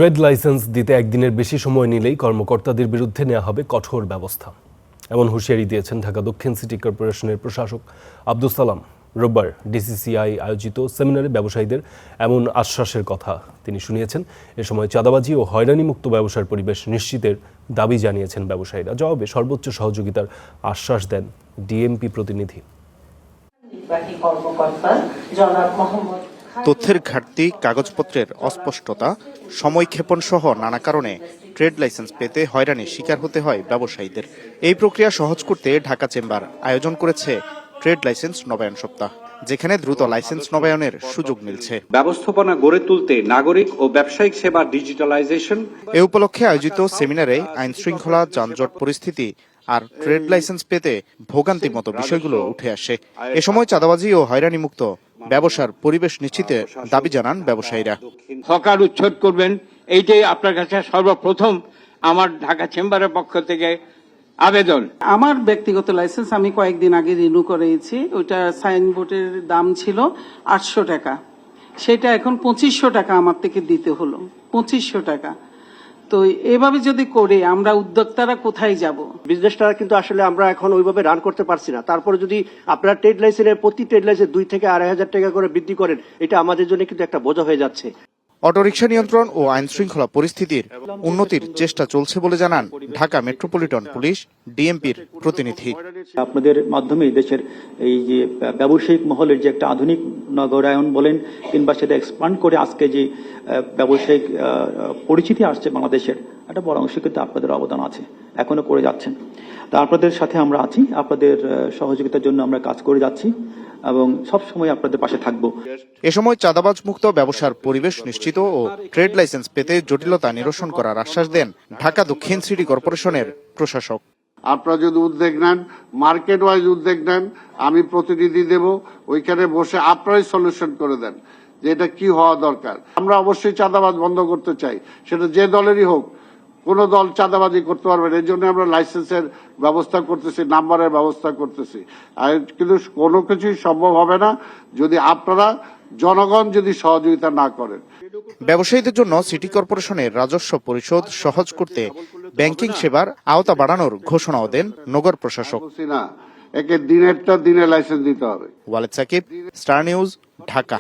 Trade licence দিতে একদিনের বেশি সময় নিলেই কর্মকর্তাদের বিরুদ্ধে নেওয়া হবে কঠোর ব্যবস্থা, এমন হুঁশিয়ারি দিয়েছেন ঢাকা দক্ষিণ সিটি কর্পোরেশনের প্রশাসক আব্দুস সালাম। রোববার ডিসিসিআই আয়োজিত সেমিনারে ব্যবসায়ীদের এমন আশ্বাসের কথা তিনি শুনিয়েছেন। এ সময় চাঁদাবাজি ও হয়রানিমুক্ত ব্যবসার পরিবেশ নিশ্চিতের দাবি জানিয়েছেন ব্যবসায়ীরা। জবাবে সর্বোচ্চ সহযোগিতার আশ্বাস দেন ডিএমপি প্রতিনিধি। তথ্যের ঘাটতি, কাগজপত্রের অস্পষ্টতা, সময়ক্ষেপণ সহ নানা কারণে ট্রেড লাইসেন্স পেতে হয়রানির শিকার হতে হয় ব্যবসায়ীদের। এই প্রক্রিয়া সহজ করতে ঢাকা চেম্বার আয়োজন করেছে ট্রেড লাইসেন্স নবায়ন সপ্তাহ, যেখানে দ্রুত লাইসেন্স নবায়নের সুযোগ মিলছে। ব্যবস্থাপনা গড়ে তুলতে নাগরিক ও ব্যবসায়িক সেবা ডিজিটালাইজেশন। এ উপলক্ষে আয়োজিত সেমিনারে আইন শৃঙ্খলা, যানজট পরিস্থিতি আর ট্রেড লাইসেন্স পেতে ভোগান্তির মতো বিষয়গুলো উঠে আসে। এ সময় চাঁদাবাজি ও হয়রানিমুক্ত ব্যবসার পরিবেশ নিশ্চিতে দাবি জানান ব্যবসায়ীরা। হকার উচ্ছেদ করবেন, এইটাই আপনার কাছে সর্বপ্রথম আমার ঢাকা চেম্বারের পক্ষ থেকে আবেদন। আমার ব্যক্তিগত লাইসেন্স আমি কয়েকদিন আগে রিনিউ করেছি। ওইটা সাইনবোর্ডের দাম ছিল 800 টাকা, সেটা এখন 2500 টাকা আমার থেকে দিতে হলো। 2500 টাকা। তো এভাবে যদি করে আমরা উদ্যোক্তারা কোথায় যাব? বিজনেসটা কিন্তু আসলে আমরা এখন ওইভাবে রান করতে পারছি না। তারপরে যদি আপনারা ট্রেড লাইসেন্সের প্রতি ট্রেড লাইসেন্স 2 থেকে 2,500 টাকা করে বৃদ্ধি করেন, এটা আমাদের জন্য কিন্তু একটা বোঝা হয়ে যাচ্ছে। অটোরিকশা নিয়ন্ত্রণ ও আইন শৃঙ্খলা পরিস্থিতির উন্নতির চেষ্টা চলছে বলে জানান ঢাকা মেট্রোপলিটন পুলিশ ডিএমপির প্রতিনিধি। আপনাদের মাধ্যমে দেশের এই যে ব্যবসায়িক মহলের যে একটা আধুনিক নগরায়ন বলেন কিংবা সেটা এক্সপান্ড করে আজকে যে ব্যবসায়িক পরিচিতি আসছে বাংলাদেশের, একটা বড় অংশ কিন্তু আপনাদের অবদান আছে, এখনো করে যাচ্ছেন। তা আপনাদের সাথে আমরা আছি, আপনাদের সহযোগিতার জন্য আমরা কাজ করে যাচ্ছি এবং সব সময় আপনাদের পাশে থাকব। এ সময় চাঁদাবাজ মুক্ত ব্যবসার পরিবেশ নিশ্চিত ও ট্রেড লাইসেন্স পেতে জটিলতা নিরসন করার আশ্বাস দেন ঢাকা দক্ষিণ সিটি কর্পোরেশনের প্রশাসক। আপনারা যদি উদ্যোগ নেন, মার্কেট ওয়াইজ উদ্যোগ নেন, আমি প্রতিনিধি দেব, ওইখানে বসে আপনারাই সলিউশন করে দেন যে এটা কি হওয়া দরকার। আমরা অবশ্যই চাঁদাবাজ বন্ধ করতে চাই, সেটা যে দলেরই হোক। কোন দল চাঁদাবাজি করতে পারবে না, এই জন্য আমরা লাইসেন্সের ব্যবস্থা করতেছি, নাম্বারের ব্যবস্থা করতেছি। আর কিন্তু কোনো কিছুই সম্ভব হবে না যদি আপনারা জনগণ যদি সহযোগিতা না করেন। ব্যবসায়ীদের জন্য সিটি কর্পোরেশনের রাজস্ব পরিশোধ সহজ করতে ব্যাংকিং সেবার আওতা বাড়ানোর ঘোষণাও দেন নগর প্রশাসক। একে দিনেরটা দিনে লাইসেন্স দিতে হবে। Waled Sakib, Star News, Dhaka.